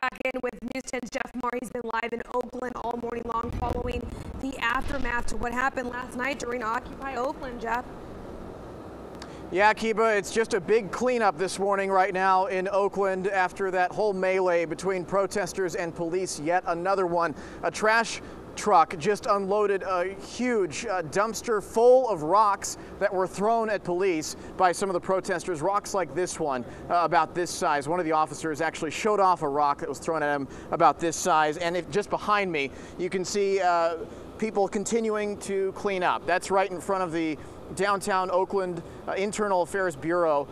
back in with News 10's Jeff Maher. He's been live in Oakland all morning long following the aftermath to what happened last night during Occupy Oakland, Jeff. Yeah, Kiba, it's just a big cleanup this morning right now in Oakland after that whole melee between protesters and police. Yet another one. A trash truck just unloaded a huge dumpster full of rocks that were thrown at police by some of the protesters. Rocks like this one, about this size. One of the officers actually showed off a rock that was thrown at him about this size. And just behind me, you can see people continuing to clean up. That's right in front of the downtown Oakland Internal Affairs Bureau,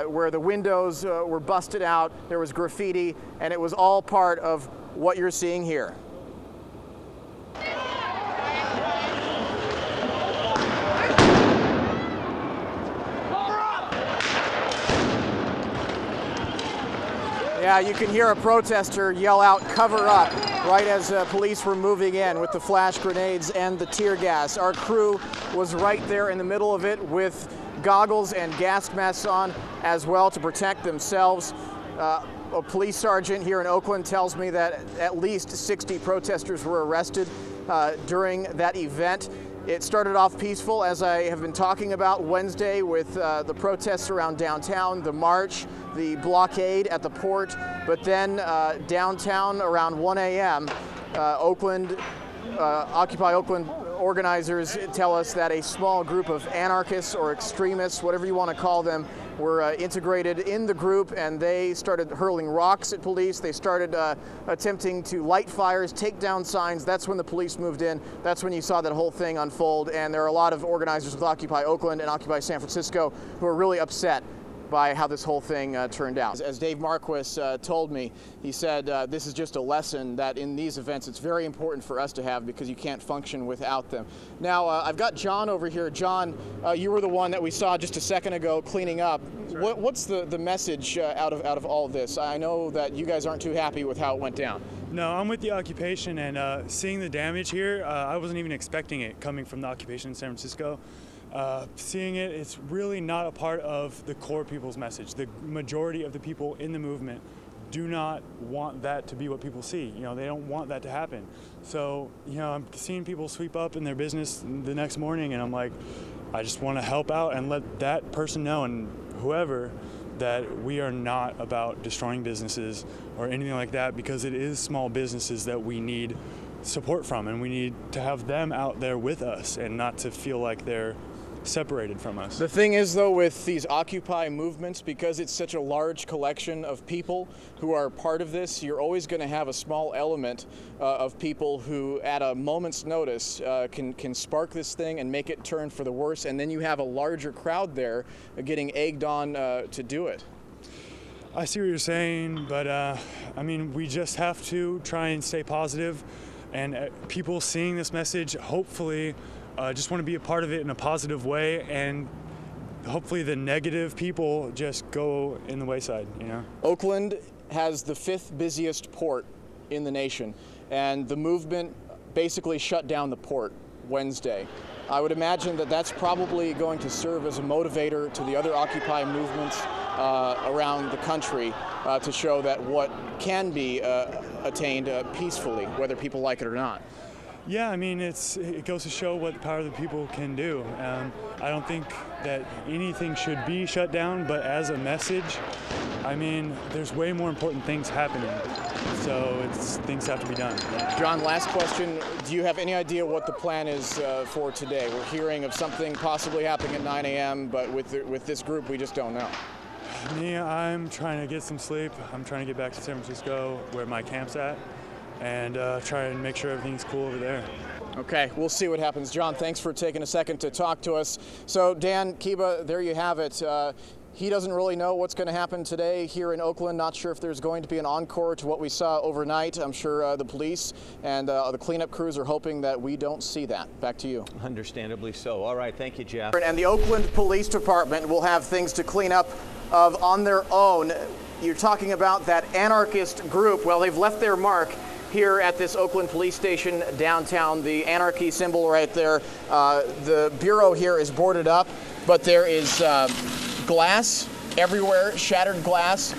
where the windows were busted out. There was graffiti, and it was all part of what you're seeing here. Yeah, you can hear a protester yell out, "Cover up," right as police were moving in with the flash grenades and the tear gas. Our crew was right there in the middle of it with goggles and gas masks on as well to protect themselves. A police sergeant here in Oakland tells me that at least 60 protesters were arrested during that event. It started off peaceful, as I have been talking about Wednesday, with the protests around downtown, the march, the blockade at the port, but then downtown around 1 a.m., Occupy Oakland organizers tell us that a small group of anarchists or extremists, whatever you want to call them, were integrated in the group, and they started hurling rocks at police. They started attempting to light fires, take down signs. That's when the police moved in. That's when you saw that whole thing unfold. And there are a lot of organizers with Occupy Oakland and Occupy San Francisco who are really upset by how this whole thing turned out. As Dave Marquis told me, he said this is just a lesson that in these events it's very important for us to have because you can't function without them. Now I've got John over here. John, you were the one that we saw just a second ago cleaning up. Right. What's the message out of all of this? I know that you guys aren't too happy with how it went down. No, I'm with the occupation, and seeing the damage here, I wasn't even expecting it coming from the occupation in San Francisco. Seeing it, it's really not a part of the core people's message. The majority of the people in the movement do not want that to be what people see. You know, they don't want that to happen. So, you know, I'm seeing people sweep up in their business the next morning, and I'm like, I just want to help out and let that person know, and whoever, that we are not about destroying businesses or anything like that, because it is small businesses that we need support from, and we need to have them out there with us and not to feel like they're separated from us. The thing is, though, with these Occupy movements, because it's such a large collection of people who are part of this, you're always going to have a small element of people who, at a moment's notice, can spark this thing and make it turn for the worse, and then you have a larger crowd there getting egged on to do it. I see what you're saying, but I mean, we just have to try and stay positive, and people seeing this message, hopefully, just want to be a part of it in a positive way, and hopefully the negative people just go in the wayside, you know? Oakland has the 5th busiest port in the nation, and the movement basically shut down the port Wednesday. I would imagine that that's probably going to serve as a motivator to the other Occupy movements around the country to show that what can be attained peacefully, whether people like it or not. Yeah, I mean, it goes to show what the power of the people can do. I don't think that anything should be shut down, but as a message, I mean, there's way more important things happening. So things have to be done. John, last question. Do you have any idea what the plan is for today? We're hearing of something possibly happening at 9 a.m., but with this group, we just don't know. Me, I'm trying to get some sleep. I'm trying to get back to San Francisco, where my camp's at, and try and make sure everything's cool over there. Okay, we'll see what happens. John, thanks for taking a second to talk to us. So, Dan, Kiba, there you have it. He doesn't really know what's going to happen today here in Oakland. Not sure if there's going to be an encore to what we saw overnight. I'm sure the police and the cleanup crews are hoping that we don't see that. Back to you. Understandably so. All right, thank you, Jeff. And the Oakland Police Department will have things to clean up of on their own. You're talking about that anarchist group. Well, they've left their mark here at this Oakland police station downtown. The anarchy symbol right there. The bureau here is boarded up, but there is glass everywhere, shattered glass.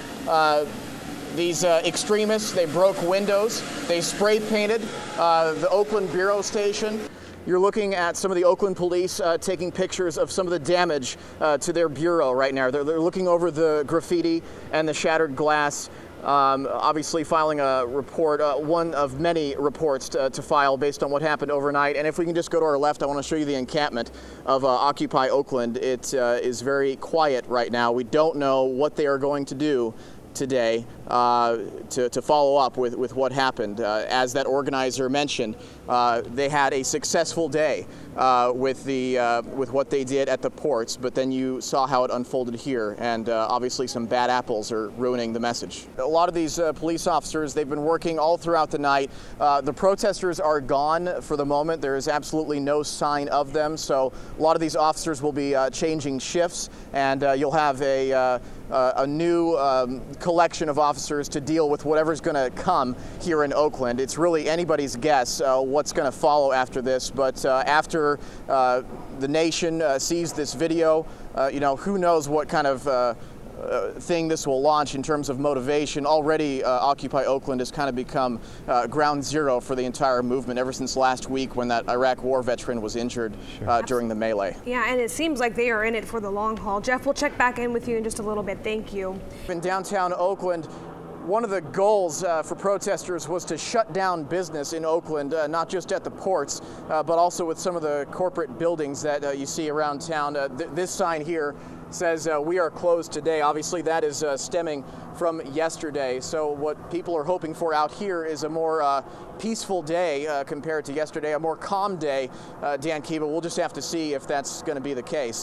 These extremists, they broke windows, they spray painted the Oakland Bureau Station. You're looking at some of the Oakland police taking pictures of some of the damage to their bureau right now. They're looking over the graffiti and the shattered glass. Obviously filing a report, one of many reports to file based on what happened overnight. And if we can just go to our left, I want to show you the encampment of Occupy Oakland. It is very quiet right now. We don't know what they are going to do today to follow up with what happened. As that organizer mentioned, they had a successful day with what they did at the ports, but then you saw how it unfolded here, and obviously some bad apples are ruining the message. A lot of these police officers, they've been working all throughout the night. The protesters are gone for the moment. There is absolutely no sign of them, so a lot of these officers will be changing shifts, and you'll have a new collection of officers to deal with whatever's going to come here in Oakland. It's really anybody's guess what's going to follow after this, but after the nation sees this video, you know, who knows what kind of thing this will launch in terms of motivation. Already Occupy Oakland has kind of become ground zero for the entire movement ever since last week when that Iraq war veteran was injured during the melee. Yeah, and it seems like they are in it for the long haul. Jeff, we'll check back in with you in just a little bit. Thank you. In downtown Oakland, one of the goals for protesters was to shut down business in Oakland, not just at the ports, but also with some of the corporate buildings that you see around town. This sign here says we are closed today. Obviously that is stemming from yesterday. So what people are hoping for out here is a more peaceful day compared to yesterday, a more calm day, Dan Kiba. We'll just have to see if that's going to be the case.